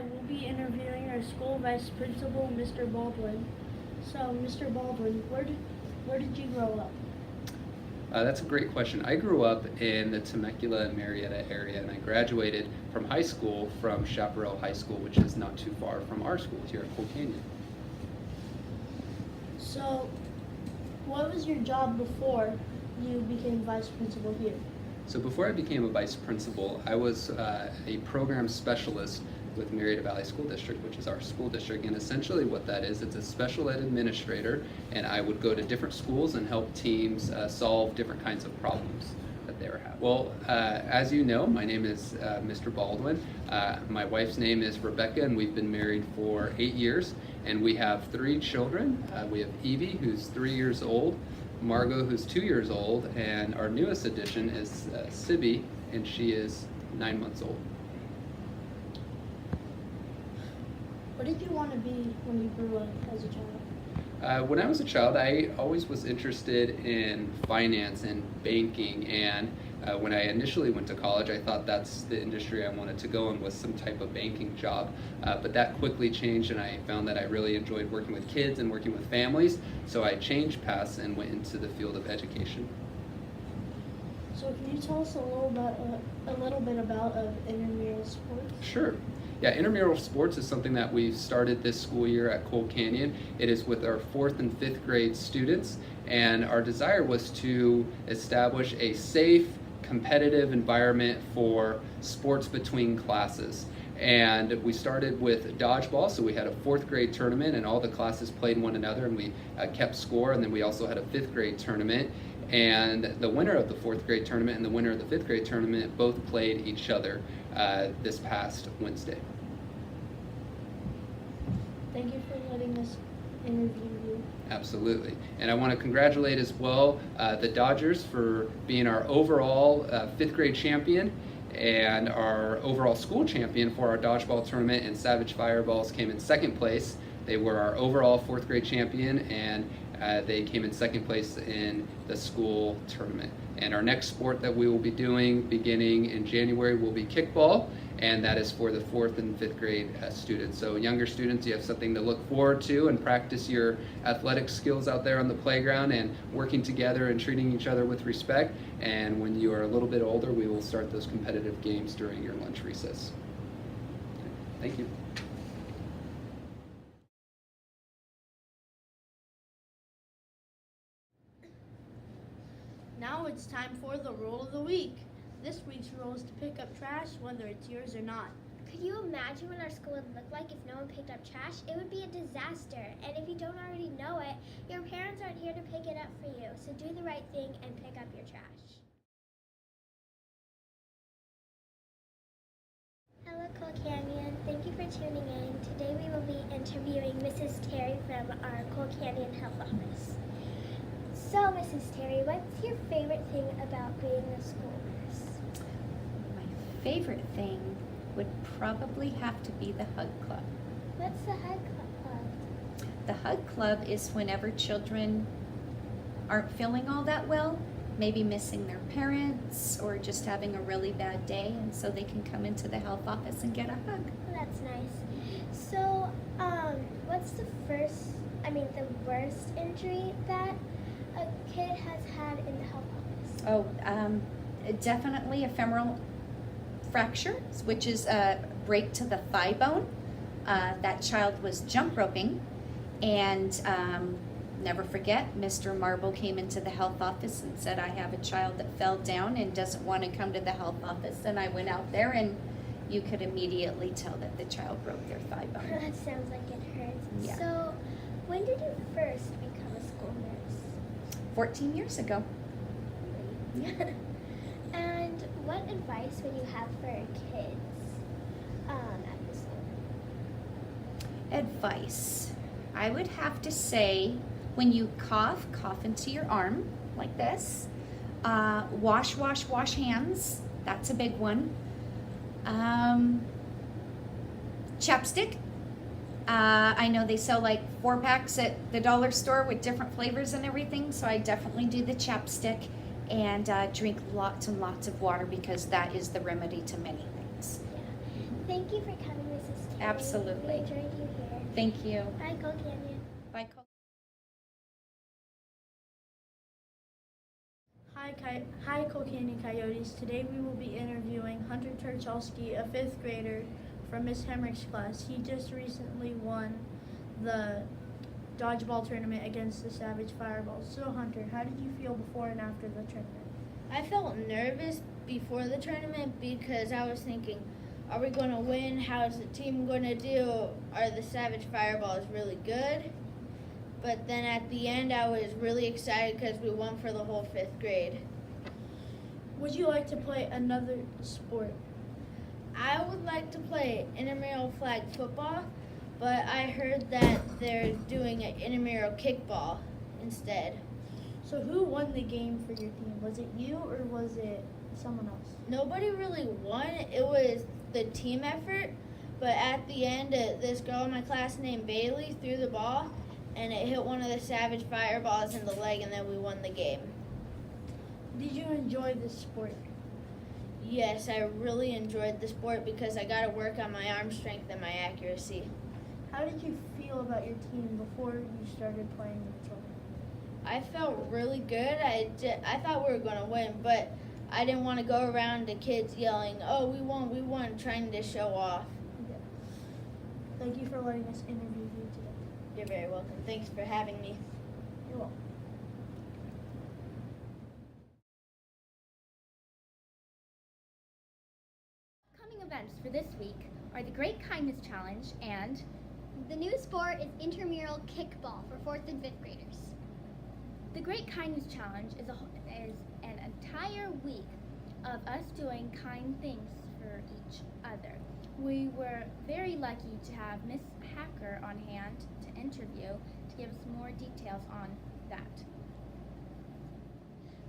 will be interviewing our school vice principal, Mr. Baldwin. So, Mr. Baldwin, where did you grow up? That's a great question. I grew up in the Temecula and Marietta area, and I graduated from high school from Chaparral High School, which is not too far from our school here at Coal Canyon. So, what was your job before you became vice principal here? So before I became a vice principal, I was a program specialist with Marietta Valley School District, which is our school district. And essentially what that is, it's a special ed administrator, and I would go to different schools and help teams solve different kinds of problems that they were having. Well, as you know, my name is Mr. Baldwin. My wife's name is Rebecca, and we've been married for 8 years, and we have 3 children. We have Evie, who's 3 years old, Margot, who's 2 years old, and our newest addition is Sibby, and she is 9 months old. What did you want to be when you grew up as a child? When I was a child, I always was interested in finance and banking, and when I initially went to college, I thought that's the industry I wanted to go in, was some type of banking job. But that quickly changed, and I found that I really enjoyed working with kids and working with families, so I changed paths and went into the field of education. So can you tell us a little bit about intramural sports? Sure. Yeah, intramural sports is something that we've started this school year at Coal Canyon. It is with our 4th and 5th grade students, and our desire was to establish a safe, competitive environment for sports between classes. And we started with dodgeball, so we had a 4th grade tournament, and all the classes played one another, and we kept score. And then we also had a 5th grade tournament, and the winner of the 4th grade tournament and the winner of the 5th grade tournament both played each other this past Wednesday. Thank you for letting us interview you. Absolutely. And I want to congratulate as well the Dodgers for being our overall 5th grade champion and our overall school champion for our dodgeball tournament, and Savage Fireballs came in 2nd place. They were our overall 4th grade champion, and they came in 2nd place in the school tournament. And our next sport that we will be doing beginning in January will be kickball, and that is for the 4th and 5th grade students. So younger students, you have something to look forward to and practice your athletic skills out there on the playground and working together and treating each other with respect. And when you are a little bit older, we will start those competitive games during your lunch recess. Thank you. Now it's time for the rule of the week. This week's rule is to pick up trash, whether it's yours or not. Could you imagine what our school would look like if no one picked up trash? It would be a disaster. And if you don't already know it, your parents aren't here to pick it up for you. So do the right thing and pick up your trash. Hello, Coal Canyon. Thank you for tuning in. Today we will be interviewing Mrs. Terry from our Coal Canyon Health Office. So, Mrs. Terry, what's your favorite thing about being a school nurse? My favorite thing would probably have to be the Hug Club. What's the Hug Club? The Hug Club is whenever children aren't feeling all that well, maybe missing their parents or just having a really bad day, and so they can come into the health office and get a hug. Oh, that's nice. So, what's the worst injury that a kid has had in the health office? Oh, definitely a femoral fracture, which is a break to the thigh bone. That child was jump roping, and never forget, Mr. Marble came into the health office and said, I have a child that fell down and doesn't want to come to the health office. And I went out there, and you could immediately tell that the child broke their thigh bone. That sounds like it hurts. Yeah. So, when did you first become a school nurse? 14 years ago. And what advice would you have for kids at the school? Advice. I would have to say, when you cough, cough into your arm like this. Wash hands. That's a big one. Chapstick. I know they sell like 4-packs at the dollar store with different flavors and everything, so I definitely do the chapstick, and drink lots and lots of water, because that is the remedy to many things. Yeah. Thank you for coming, Mrs. Terry. We Absolutely. enjoyed you here. Thank you. Bye, Cole Canyon. Bye, Cole. Hi, Cole Canyon Coyotes. Today we will be interviewing Hunter Turchalski, a 5th grader from Miss Hemrick's class. He just recently won the dodgeball tournament against the Savage Fireballs. So Hunter, how did you feel before and after the tournament? I felt nervous before the tournament because I was thinking, are we going to win? How is the team going to do? Are the Savage Fireballs really good? But then at the end, I was really excited because we won for the whole 5th grade. Would you like to play another sport? I would like to play intramural flag football, but I heard that they're doing an intramural kickball instead. So who won the game for your team? Was it you or was it someone else? Nobody really won. It was the team effort, but at the end, this girl in my class named Bailey threw the ball, and it hit one of the Savage Fireballs in the leg, and then we won the game. Did you enjoy this sport? Yes, I really enjoyed the sport because I got to work on my arm strength and my accuracy. How did you feel about your team before you started playing the tournament? I felt really good. I thought we were going to win, but I didn't want to go around to kids yelling, "Oh, we won," trying to show off. Yeah. Thank you for letting us interview you today. You're very welcome. Thanks for having me. You're welcome. Upcoming events for this week are the Great Kindness Challenge and The new sport is intramural kickball for 4th and 5th graders. the Great Kindness Challenge is an entire week of us doing kind things for each other. We were very lucky to have Miss Hacker on hand to interview to give us more details on that.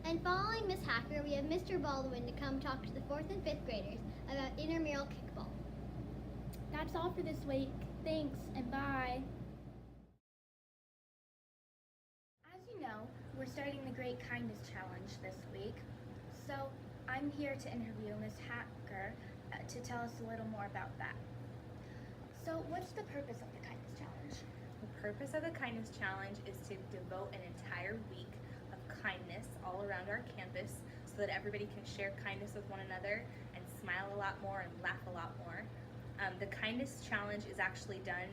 And following Miss Hacker, we have Mr. Baldwin to come talk to the 4th and 5th graders about intramural kickball. That's all for this week. Thanks and bye. As you know, we're starting the Great Kindness Challenge this week. So I'm here to interview Miss Hacker to tell us a little more about that. So what's the purpose of the Kindness Challenge? The purpose of the Kindness Challenge is to devote an entire week of kindness all around our campus so that everybody can share kindness with one another and smile a lot more and laugh a lot more. The Kindness Challenge is actually done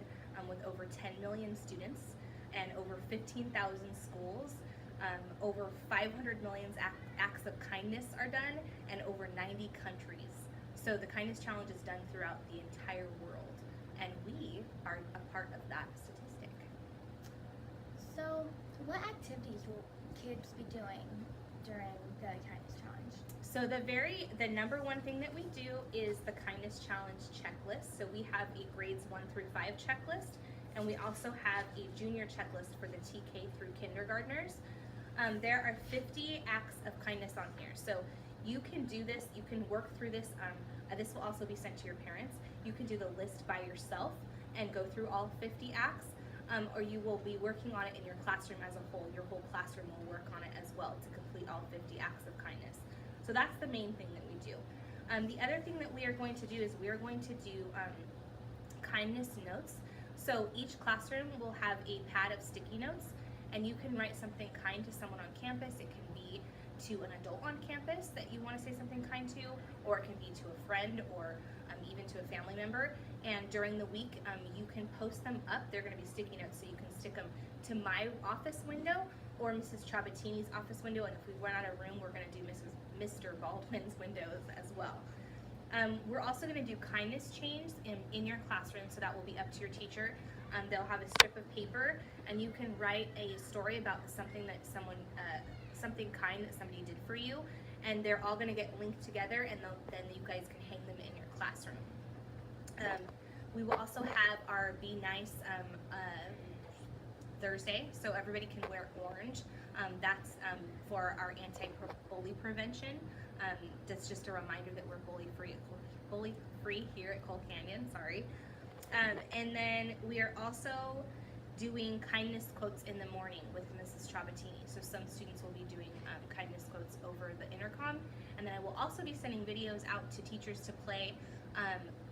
with over 10 million students and over 15,000 schools. Over 500 million acts of kindness are done in over 90 countries. So the Kindness Challenge is done throughout the entire world, and we are a part of that statistic. So what activities will kids be doing during the Kindness Challenge? So the number one thing that we do is the Kindness Challenge checklist. So we have a grades 1 through 5 checklist, and we also have a junior checklist for the TK through kindergartners. There are 50 acts of kindness on here. So you can do this, you can work through this. This will also be sent to your parents. You can do the list by yourself and go through all 50 acts, or you will be working on it in your classroom as a whole. Your whole classroom will work on it as well to complete all 50 acts of kindness. So that's the main thing that we do. The other thing that we are going to do is we are going to do kindness notes. So each classroom will have a pad of sticky notes, and you can write something kind to someone on campus. It can be to an adult on campus that you want to say something kind to, or it can be to a friend, or even to a family member. And during the week, you can post them up. They're going to be sticky notes, so you can stick them to my office window or Mrs. Trabatini's office window, and if we run out of room, we're going to do Mr. Baldwin's windows as well. We're also going to do kindness chains in your classroom, so that will be up to your teacher. They'll have a strip of paper, and you can write a story about something that something kind that somebody did for you, and they're all going to get linked together, and then you guys can hang them in your classroom. We will also have our Be Nice Thursday, so everybody can wear orange. That's for our anti-bully prevention. That's just a reminder that we're bully free here at Cole Canyon. Sorry. And then we are also doing kindness quotes in the morning with Mrs. Trabatini. So some students will be doing kindness quotes over the intercom. And then I will also be sending videos out to teachers to play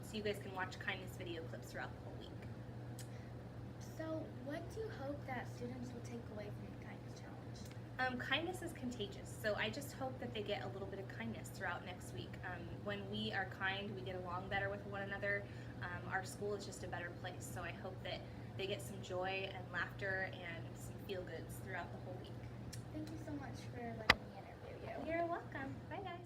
so you guys can watch kindness video clips throughout the whole week. So, what do you hope that students will take away from the Kindness Challenge? Kindness is contagious, so I just hope that they get a little bit of kindness throughout next week. When we are kind, we get along better with one another. Our school is just a better place, so I hope that they get some joy and laughter and some feel-goods throughout the whole week. Thank you so much for letting me interview you. You're welcome. Bye, guys.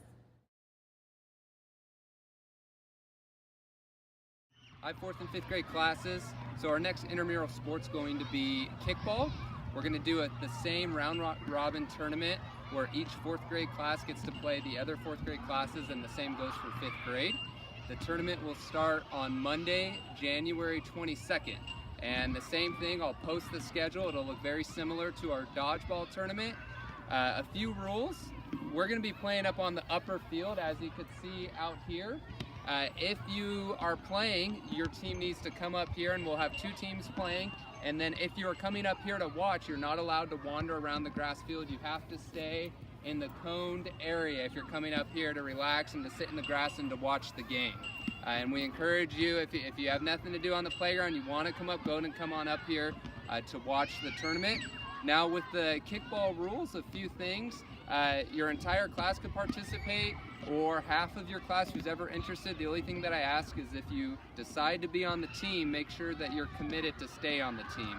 I have 4th and 5th grade classes, so our next intramural sport's going to be kickball. We're going to do the same round-robin tournament where each 4th grade class gets to play the other 4th grade classes, and the same goes for 5th grade. The tournament will start on Monday, January 22nd. And the same thing, I'll post the schedule. It'll look very similar to our dodgeball tournament. A few rules. We're going to be playing up on the upper field, as you can see out here. If you are playing, your team needs to come up here, and we'll have 2 teams playing. And then if you are coming up here to watch, you're not allowed to wander around the grass field. You have to stay in the coned area if you're coming up here to relax and to sit in the grass and to watch the game. And we encourage you, if you have nothing to do on the playground, you want to come up, go and come on up here to watch the tournament. Now with the kickball rules, a few things. Your entire class could participate, or half of your class who's ever interested. The only thing that I ask is if you decide to be on the team, make sure that you're committed to stay on the team.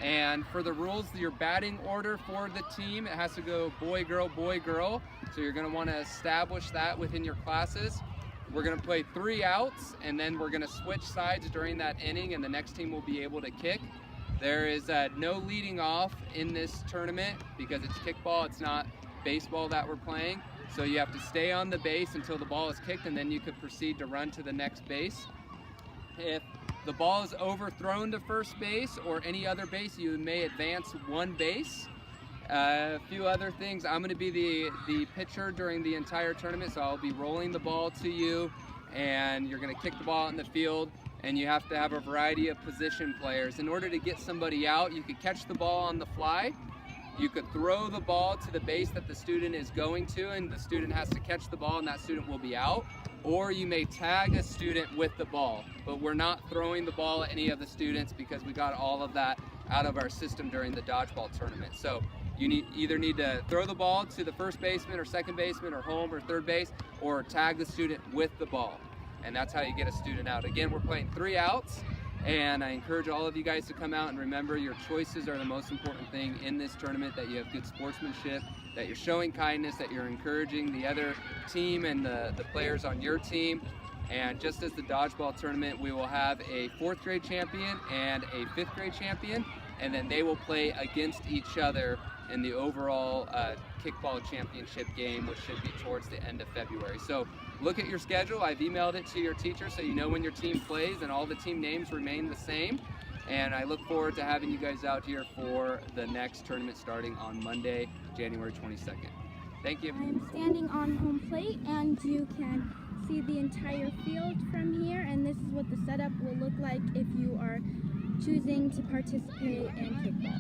And for the rules, your batting order for the team, it has to go boy, girl, boy, girl. So you're going to want to establish that within your classes. We're going to play 3 outs, and then we're going to switch sides during that inning, and the next team will be able to kick. There is no leading off in this tournament because it's kickball, it's not baseball that we're playing. So you have to stay on the base until the ball is kicked, and then you could proceed to run to the next base. If the ball is overthrown to first base or any other base, you may advance 1 base. A few other things. I'm going to be the pitcher during the entire tournament, so I'll be rolling the ball to you, and you're going to kick the ball out in the field, and you have to have a variety of position players. In order to get somebody out, you could catch the ball on the fly. You could throw the ball to the base that the student is going to, and the student has to catch the ball, and that student will be out. Or you may tag a student with the ball, but we're not throwing the ball at any of the students because we got all of that out of our system during the dodgeball tournament. So you either need to throw the ball to the first baseman or second baseman or home or third base, or tag the student with the ball. And that's how you get a student out. Again, we're playing 3 outs, and I encourage all of you guys to come out and remember your choices are the most important thing in this tournament, that you have good sportsmanship, that you're showing kindness, that you're encouraging the other team and the players on your team. And just as the dodgeball tournament, we will have a 4th grade champion and a 5th grade champion, and then they will play against each other in the overall kickball championship game, which should be towards the end of February. So look at your schedule. I've emailed it to your teacher so you know when your team plays, and all the team names remain the same. And I look forward to having you guys out here for the next tournament starting on Monday, January 22nd. Thank you. I am standing on home plate, and you can see the entire field from here, and this is what the setup will look like if you are choosing to participate in kickball.